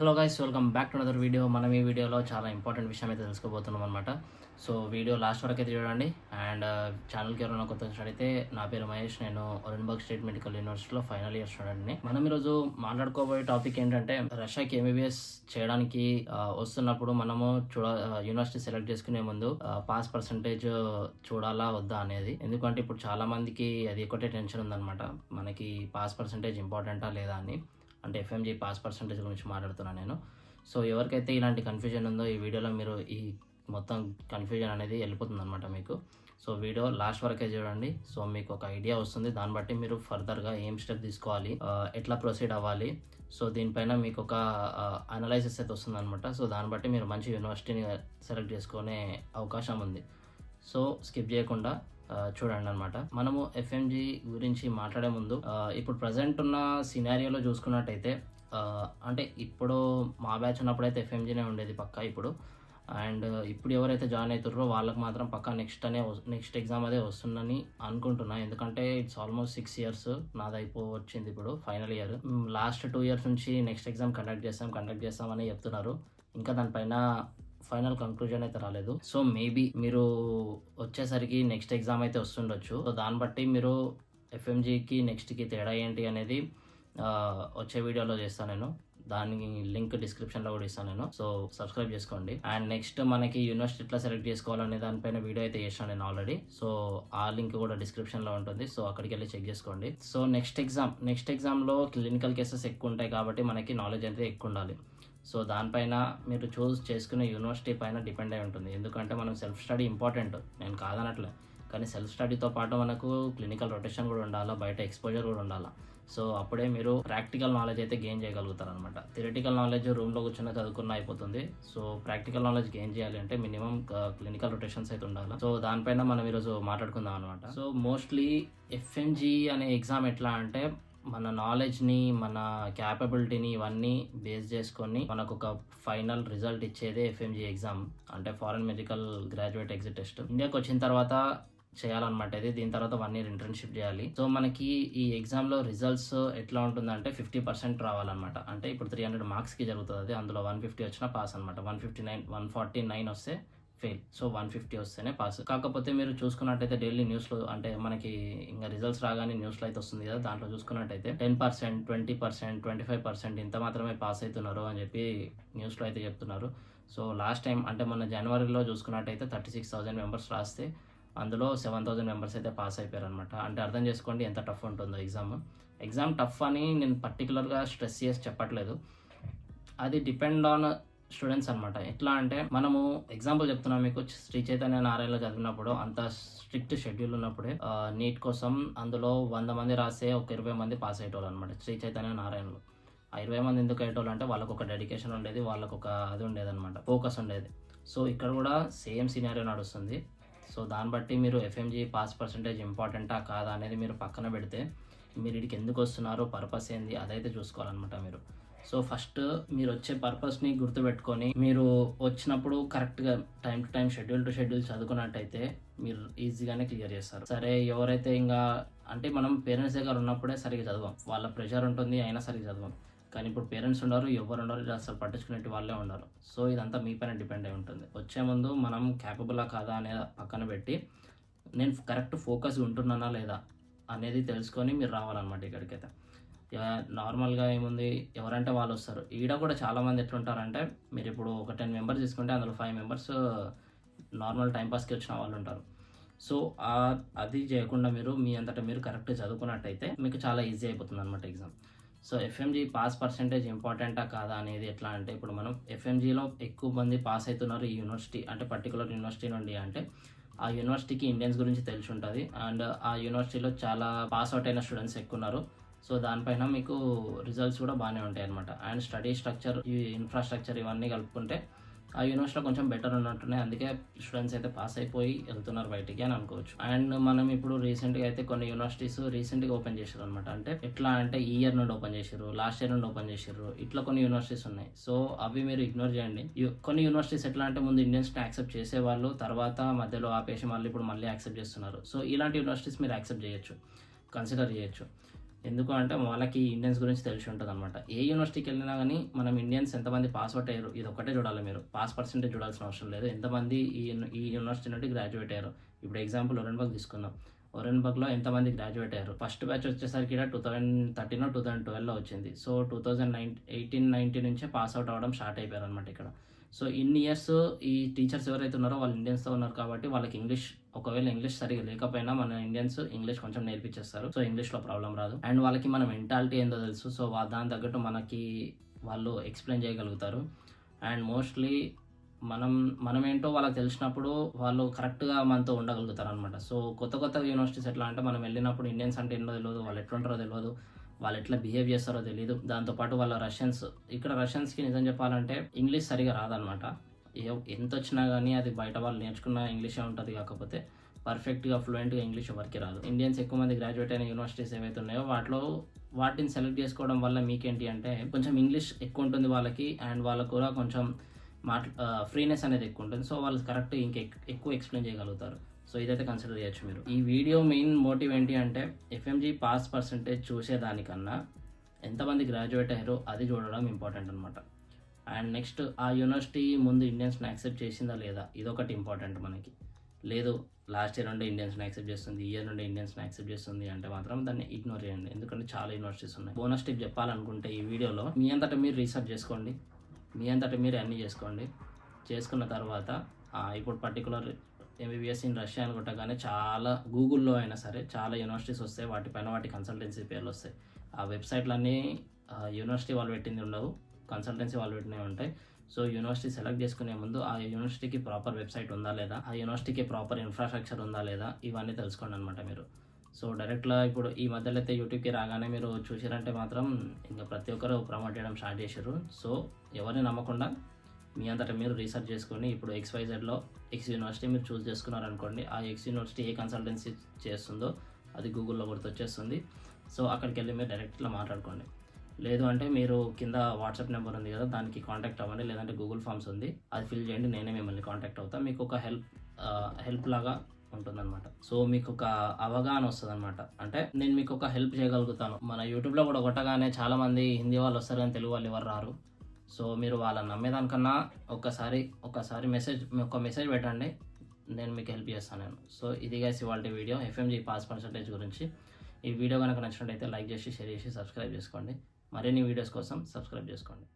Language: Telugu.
Hello guys, welcome back to another video. మనం ఈ వీడియోలో చాలా ఇంపార్టెంట్ విషయం అయితే తెలుసుకోబోతున్నాం అనమాట. సో వీడియో లాస్ట్ వరకు అయితే చూడండి. అండ్ ఛానల్కి ఎవరైనా కొత్త వచ్చినట్టయితే, నా పేరు మహేష్, నేను ఒరెన్బర్గ్ స్టేట్ మెడికల్ యూనివర్సిటీలో ఫైనల్ ఇయర్ స్టూడెంట్ని. మనం ఈరోజు మాట్లాడుకోబోయే టాపిక్ ఏంటంటే, రష్యాకి ఎంబీబీఎస్ చేయడానికి వస్తున్నప్పుడు మనము యూనివర్సిటీ సెలెక్ట్ చేసుకునే ముందు పాస్ పర్సంటేజ్ చూడాలా వద్దా అనేది. ఎందుకంటే ఇప్పుడు చాలా మందికి అది ఒకటే టెన్షన్ ఉందన్నమాట, మనకి పాస్ పర్సంటేజ్ ఇంపార్టెంటా లేదా అని. అంటే ఎఫ్ఎంజీ పాస్ పర్సంటేజ్ గురించి మాట్లాడుతున్నాను నేను. సో ఎవరికైతే ఇలాంటి కన్ఫ్యూజన్ ఉందో, ఈ వీడియోలో మీరు ఈ మొత్తం కన్ఫ్యూజన్ అనేది వెళ్ళిపోతుంది అనమాట మీకు. సో వీడియో లాస్ట్ వరకే చూడండి. సో మీకు ఒక ఐడియా వస్తుంది, దాన్ని బట్టి మీరు ఫర్దర్గా ఏం స్టెప్ తీసుకోవాలి, ఎట్లా ప్రొసీడ్ అవ్వాలి. సో దీనిపైన మీకు ఒక అనాలైసిస్ అయితే వస్తుంది అనమాట. సో దాన్ని బట్టి మీరు మంచి యూనివర్సిటీని సెలెక్ట్ చేసుకునే అవకాశం ఉంది. సో స్కిప్ చేయకుండా చూడండి అనమాట. మనము ఎఫ్ఎంజీ గురించి మాట్లాడే ముందు, ఇప్పుడు ప్రజెంట్ ఉన్న సినారియోలో చూసుకున్నట్టయితే, అంటే ఇప్పుడు మా బ్యాచ్ ఉన్నప్పుడైతే ఎఫ్ఎంజీనే ఉండేది పక్కా. అండ్ ఇప్పుడు ఎవరైతే జాయిన్ అవుతారో వాళ్ళకి మాత్రం పక్కా నెక్స్ట్ ఎగ్జామ్ అదే వస్తుందని అనుకుంటున్నా. ఎందుకంటే ఇట్స్ ఆల్మోస్ట్ 6 years నాది వచ్చింది ఇప్పుడు ఫైనల్ ఇయర్. లాస్ట్ 2 years నుంచి నెక్స్ట్ ఎగ్జామ్ కండక్ట్ చేస్తామని చెప్తున్నారు. ఇంకా దానిపైన ఫైనల్ కంక్లూజన్ అయితే రాలేదు. సో మేబీ మీరు వచ్చేసరికి నెక్స్ట్ ఎగ్జామ్ అయితే వస్తుండొచ్చు. సో దాన్ని బట్టి మీరు ఎఫ్ఎంజీకి నెక్స్ట్కి తేడా ఏంటి అనేది వచ్చే వీడియోలో చేస్తాను నేను. దానికి లింక్ డిస్క్రిప్షన్లో కూడా ఇస్తాను నేను. సో సబ్స్క్రైబ్ చేసుకోండి. అండ్ నెక్స్ట్ మనకి యూనివర్సిటీ ఎట్లా సెలెక్ట్ చేసుకోవాలనే దానిపైన వీడియో అయితే చేశాను నేను ఆల్రెడీ. సో ఆ లింక్ కూడా డిస్క్రిప్షన్లో ఉంటుంది. సో అక్కడికి వెళ్ళి చెక్ చేసుకోండి. సో నెక్స్ట్ ఎగ్జామ్లో క్లినికల్ కేసెస్ ఎక్కువ ఉంటాయి కాబట్టి మనకి నాలెడ్జ్ అయితే ఎక్కువ ఉండాలి. సో దానిపైన మీరు చూస్ చేసుకునే యూనివర్సిటీ పైన డిపెండ్ అయి ఉంటుంది. ఎందుకంటే మనం సెల్ఫ్ స్టడీ ఇంపార్టెంట్, నేను కాదనట్లే. కానీ సెల్ఫ్ స్టడీతో పాటు మనకు క్లినికల్ రొటేషన్ కూడా ఉండాలా, బయట ఎక్స్పోజర్ కూడా ఉండాలా. సో అప్పుడే మీరు ప్రాక్టికల్ నాలెడ్జ్ అయితే గెయిన్ చేయగలుగుతారు అనమాట. థియరిటికల్ నాలెడ్జ్ రూమ్లో కూర్చొని చదువుకున్న అయిపోతుంది. సో ప్రాక్టికల్ నాలెడ్జ్ గెయిన్ చేయాలి అంటే మినిమం క్లినికల్ రొటేషన్స్ అయితే ఉండాలి. సో దానిపైన మనం ఈరోజు మాట్లాడుకుందాం అనమాట. సో మోస్ట్లీ ఎఫ్ఎంజీ అనే ఎగ్జామ్ ఎట్లా అంటే, మన నాలెడ్జ్ని, మన క్యాపబిలిటీని ఇవన్నీ బేస్ చేసుకొని మనకు ఒక ఫైనల్ రిజల్ట్ ఇచ్చేదే ఎఫ్ఎంజీ ఎగ్జామ్. అంటే foreign medical graduate exit test. ఇండియాకి వచ్చిన తర్వాత చేయాలన్నమాట ఇది. దీని తర్వాత 1 year ఇంటర్న్షిప్ చేయాలి. సో మనకి ఈ ఎగ్జామ్లో రిజల్ట్స్ ఎట్లా ఉంటుందంటే 50% రావాలన్నమాట. అంటే ఇప్పుడు 300 మార్క్స్కి జరుగుతుంది అది. అందులో 150 వచ్చినా పాస్ అనమాట. 149 వస్తే ఫెయిల్. సో 150 వస్తేనే పాస్. కాకపోతే మీరు చూసుకున్నట్టయితే డైలీ న్యూస్లో, అంటే మనకి ఇంకా రిజల్ట్స్ రాగానే న్యూస్లో అయితే వస్తుంది కదా, దాంట్లో చూసుకున్నట్టయితే 10%, 20%, 25% ఇంత మాత్రమే పాస్ అవుతున్నారు అని చెప్పి న్యూస్లో అయితే చెప్తున్నారు. సో లాస్ట్ టైం అంటే మొన్న జనవరిలో చూసుకున్నట్టయితే 36,000 మెంబర్స్ రాస్తే అందులో 7,000 మెంబర్స్ అయితే పాస్ అయిపోయారు అనమాట. అంటే అర్థం చేసుకోండి ఎంత టఫ్ ఉంటుందో ఎగ్జామ్ టఫ్ అని నేను పర్టికులర్గా స్ట్రెస్ చేసి చెప్పట్లేదు. అది డిపెండ్ ఆన్ స్టూడెంట్స్ అనమాట. ఎట్లా అంటే, మనము ఎగ్జాంపుల్ చెప్తున్నాం మీకు, శ్రీ చైతన్య నారాయణలో చదివినప్పుడు అంత స్ట్రిక్ట్ షెడ్యూల్ ఉన్నప్పుడే నీట్ కోసం అందులో 100 మంది రాస్తే ఒక 20 మంది పాస్ అయ్యేటోళ్ళు అనమాట శ్రీ చైతన్య నారాయణలో. ఆ 20 మంది ఎందుకు అయ్యేటోళ్ళు అంటే, వాళ్ళకు ఒక డెడికేషన్ ఉండేది, వాళ్ళకు ఒక అది ఉండేది అనమాట, ఫోకస్ ఉండేది. సో ఇక్కడ కూడా సేమ్ సినారియో నడుస్తుంది. సో దాన్ని బట్టి మీరు ఎఫ్ఎంజీ పాస్ పర్సంటేజ్ ఇంపార్టెంటా కాదా అనేది మీరు పక్కన పెడితే, మీరు ఇక్కడికి ఎందుకు వస్తున్నారో, పర్పస్ ఏంది అదైతే చూసుకోవాలన్నమాట మీరు. సో ఫస్ట్ మీరు వచ్చే పర్పస్ని గుర్తుపెట్టుకొని, మీరు వచ్చినప్పుడు కరెక్ట్గా time to time, schedule to schedule చదువుకున్నట్టయితే మీరు ఈజీగానే క్లియర్ చేస్తారు. సరే, ఎవరైతే ఇంకా అంటే మనం పేరెంట్స్ దగ్గర ఉన్నప్పుడే సరిగ్గా చదవం, వాళ్ళ ప్రెషర్ ఉంటుంది అయినా సరిగ్గా చదవం. కానీ ఇప్పుడు పేరెంట్స్ ఉండరు, ఎవరు ఉండరు, అసలు పట్టించుకునే వాళ్ళే ఉండరు. సో ఇదంతా మీ పైన డిపెండ్ అయి ఉంటుంది. వచ్చే ముందు మనం క్యాపబులా కాదా అనేది పక్కన పెట్టి, నేను కరెక్ట్ ఫోకస్ ఉంటున్నానా లేదా అనేది తెలుసుకొని మీరు రావాలన్నమాట ఇక్కడికైతే. నార్మల్గా ఏముంది, ఎవరంటే వాళ్ళు వస్తారు. ఈడ కూడా చాలామంది ఎట్లుంటారంటే, మీరు ఇప్పుడు ఒక 10 మెంబర్స్ తీసుకుంటే అందులో 5 మెంబర్స్ నార్మల్ టైంపాస్కి వచ్చిన వాళ్ళు ఉంటారు. సో అది చేయకుండా మీరు మీ అంతటా మీరు కరెక్ట్గా చదువుకున్నట్టయితే మీకు చాలా ఈజీ అయిపోతుంది అనమాట exam. So FMG pass percentage ఇంపార్టెంటా కాదా అనేది ఎట్లా అంటే, ఇప్పుడు మనం ఎఫ్ఎంజీలో ఎక్కువ మంది పాస్ అవుతున్నారు ఈ యూనివర్సిటీ, అంటే పర్టికులర్ యూనివర్సిటీ నుండి అంటే ఆ యూనివర్సిటీకి ఇండియన్స్ గురించి తెలిసి ఉంటుంది. అండ్ ఆ యూనివర్సిటీలో చాలా పాస్ అవుట్ అయిన స్టూడెంట్స్ ఎక్కువ ఉన్నారు. సో దానిపైన మీకు రిజల్ట్స్ కూడా బాగానే ఉంటాయి అనమాట. అండ్ స్టడీ స్ట్రక్చర్, ఈ ఇన్ఫ్రాస్ట్రక్చర్ ఇవన్నీ కలుపుకుంటే ఆ యూనివర్సిటీలో కొంచెం బెటర్ ఉన్నట్టున్నాయి. అందుకే స్టూడెంట్స్ అయితే పాస్ అయిపోయి వెళ్తున్నారు బయటికి అని అనుకోవచ్చు. అండ్ మనం ఇప్పుడు రీసెంట్గా అయితే కొన్ని యూనివర్సిటీస్ రీసెంట్గా ఓపెన్ చేశారు అనమాట. అంటే ఎట్లా అంటే ఈ ఇయర్ నుండి ఓపెన్ చేశారు, లాస్ట్ ఇయర్ నుండి ఓపెన్ చేశారు, ఇట్లా కొన్ని యూనివర్సిటీస్ ఉన్నాయి. సో అవి మీరు ఇగ్నోర్ చేయండి. కొన్ని యూనివర్సిటీస్ ఎట్లా అంటే, ముందు ఇండియన్స్ని యాక్సెప్ట్ చేసేవాళ్ళు, తర్వాత మధ్యలో ఆపేసి మళ్ళీ ఇప్పుడు మళ్ళీ యాక్సెప్ట్ చేస్తున్నారు. సో ఇలాంటి యూనివర్సిటీస్ మీరు యాక్సెప్ట్ చేయొచ్చు, కన్సిడర్ చేయొచ్చు. ఎందుకు అంటే వాళ్ళకి ఇండియన్స్ గురించి తెలిసి ఉంటుంది అనమాట. ఏ యూనివర్సిటీకి వెళ్ళినా కానీ మనం ఇండియన్స్ ఎంతమంది పాస్ అవుట్ అయ్యారు ఇది ఒకటే చూడాలి. మీరు పాస్ పర్సెంటేజ్ చూడాల్సిన అవసరం లేదు. ఎంతమంది ఈ యూనివర్సిటీ నుండి గ్రాడ్యుయేట్ అయ్యారు. ఇప్పుడు ఎగ్జాంపుల్ ఒరెన్బర్గ్ తీసుకుందాం. ఒరెన్బర్గ్లో ఎంతమంది గ్రాడ్యుయేట్ అయ్యారు. ఫస్ట్ బ్యాచ్ వచ్చేసరికి 2013 2012లో వచ్చింది. సో 2018-19 నుంచే పాస్ అవుట్ అవ్వడం స్టార్ట్ అయిపోయారు అనమాట ఇక్కడ. సో ఇన్ని ఇయర్స్ ఈ టీచర్స్ ఎవరైతే ఉన్నారో వాళ్ళు ఇండియన్స్తో ఉన్నారు కాబట్టి వాళ్ళకి ఇంగ్లీష్, ఒకవేళ ఇంగ్లీష్ సరిగా లేకపోయినా మన ఇండియన్స్ ఇంగ్లీష్ కొంచెం నేర్పించేస్తారు. సో ఇంగ్లీష్లో ప్రాబ్లం రాదు. అండ్ వాళ్ళకి మన మెంటాలిటీ ఏందో తెలుసు. సో దాని తగ్గట్టు మనకి వాళ్ళు ఎక్స్ప్లెయిన్ చేయగలుగుతారు. అండ్ మోస్ట్లీ మనం ఏంటో వాళ్ళకి తెలిసినప్పుడు వాళ్ళు కరెక్ట్గా మనతో ఉండగలుగుతారు అనమాట. సో కొత్త యూనివర్సిటీస్ ఎట్లా అంటే మనం వెళ్ళినప్పుడు ఇండియన్స్ అంటే ఏంటో తెలియదు, వాళ్ళు ఎట్లుంటారో తెలియదు, వాళ్ళు ఎట్లా బిహేవ్ చేస్తారో తెలియదు. దాంతోపాటు వాళ్ళ ఇక్కడ రష్యన్స్కి నిజం చెప్పాలంటే ఇంగ్లీష్ సరిగా రాదనమాట. ఎంత వచ్చినా కానీ అది బయట వాళ్ళు నేర్చుకున్న ఇంగ్లీషే ఉంటుంది. కాకపోతే పర్ఫెక్ట్గా ఫ్లూయెంట్గా ఇంగ్లీష్ ఎవరికి రాదు. ఇండియన్స్ ఎక్కువ మంది గ్రాడ్యుయేట్ అయిన యూనివర్సిటీస్ ఏవైతే ఉన్నాయో వాటిని సెలెక్ట్ చేసుకోవడం వల్ల మీకేంటి అంటే కొంచెం ఇంగ్లీష్ ఎక్కువ ఉంటుంది వాళ్ళకి. అండ్ వాళ్ళకు కూడా కొంచెం ఫ్రీనెస్ అనేది ఎక్కువ ఉంటుంది. సో వాళ్ళు కరెక్ట్ ఎక్కువ ఎక్స్ప్లెయిన్ చేయగలుగుతారు. సో ఇదైతే కన్సిడర్ చేయొచ్చు మీరు. ఈ వీడియో మెయిన్ మోటివ్ ఏంటి అంటే ఎఫ్ఎంజీ పాస్ పర్సెంటేజ్ చూసేదానికన్నా ఎంతమంది గ్రాడ్యుయేట్ అయ్యారో అది చూడడం ఇంపార్టెంట్ అనమాట. అండ్ నెక్స్ట్ ఆ యూనివర్సిటీ ముందు ఇండియన్స్ని యాక్సెప్ట్ చేసిందా లేదా ఇదొకటి ఇంపార్టెంట్ మనకి. లేదు లాస్ట్ ఇయర్ నుండి ఇండియన్స్ని యాక్సెప్ట్ చేస్తుంది, ఈ ఇయర్ నుండి ఇండియన్స్ని యాక్సెప్ట్ చేస్తుంది అంటే మాత్రం దాన్ని ఇగ్నోర్ చేయండి. ఎందుకంటే చాలా యూనివర్సిటీస్ ఉన్నాయి. బోనస్ టిప్ చెప్పాలనుకుంటే ఈ వీడియోలో మీ అంతటా మీరు రీసెర్చ్ చేసుకోండి, మీ అంతటా మీరు అన్నీ చేసుకోండి. చేసుకున్న తర్వాత ఇప్పుడు పర్టికులర్ ఎంబీబీఎస్ ఇన్ రష్యా అని కొట్టగానే చాలా గూగుల్లో అయినా సరే చాలా యూనివర్సిటీస్ వస్తాయి. వాటి కన్సల్టెన్సీ పేర్లు వస్తాయి. ఆ వెబ్సైట్లన్నీ యూనివర్సిటీ వాళ్ళు పెట్టింది ఉండవు, కన్సల్టెన్సీ వాళ్ళు పెట్టినవి ఉంటాయి. సో యూనివర్సిటీ సెలెక్ట్ చేసుకునే ముందు ఆ యూనివర్సిటీకి ప్రాపర్ వెబ్సైట్ ఉందా లేదా, ఆ యూనివర్సిటీకి ప్రాపర్ ఇన్ఫ్రాస్ట్రక్చర్ ఉందా లేదా, ఇవన్నీ తెలుసుకోండి అనమాట మీరు. సో డైరెక్ట్గా ఇప్పుడు ఈ మధ్యలో అయితే యూట్యూబ్కి రాగానే మీరు చూసారంటే మాత్రం ఇంకా ప్రతి ఒక్కరు ప్రమోట్ చేయడం స్టార్ట్ చేశారు. సో ఎవరిని నమ్మకుండా మీ అంతటా మీరు రీసెర్చ్ చేసుకొని ఇప్పుడు XYZలో X యూనివర్సిటీ మీరు చూస్ చేసుకున్నారనుకోండి. ఆ X యూనివర్సిటీ ఏ కన్సల్టెన్సీ చేస్తుందో అది గూగుల్లో గుర్తొచ్చేస్తుంది. సో అక్కడికి వెళ్ళి మీరు డైరెక్ట్గా మాట్లాడుకోండి. లేదు అంటే మీరు కింద వాట్సాప్ నెంబర్ ఉంది కదా, దానికి కాంటాక్ట్ అవ్వండి. లేదంటే గూగుల్ ఫామ్స్ ఉంది, అది ఫిల్ చేయండి. నేనే మిమ్మల్ని కాంటాక్ట్ అవుతాను. మీకు ఒక హెల్ప్ లాగా ఉంటుందన్నమాట. సో మీకు ఒక అవగాహన వస్తుంది అనమాట. అంటే నేను మీకు ఒక హెల్ప్ చేయగలుగుతాను. మన యూట్యూబ్లో కూడా కొట్టగానే చాలామంది హిందీ వాళ్ళు వస్తారు కానీ తెలుగు వాళ్ళు ఎవరు రారు. సో మీరు వాళ్ళని నమ్మేదానికన్నా ఒకసారి మెసేజ్ పెట్టండి, నేను మీకు హెల్ప్ చేస్తాను నేను. సో ఇది గైస్ ఇవాల్టి వీడియో ఎఫ్ఎంజీ పాస్ పర్సెంటేజ్ గురించి. ఈ వీడియో కనుక నచ్చినట్టయితే లైక్ చేసి షేర్ చేసి సబ్స్క్రైబ్ చేసుకోండి. మరిన్ని వీడియోస్ కోసం సబ్స్క్రైబ్ చేసుకోండి.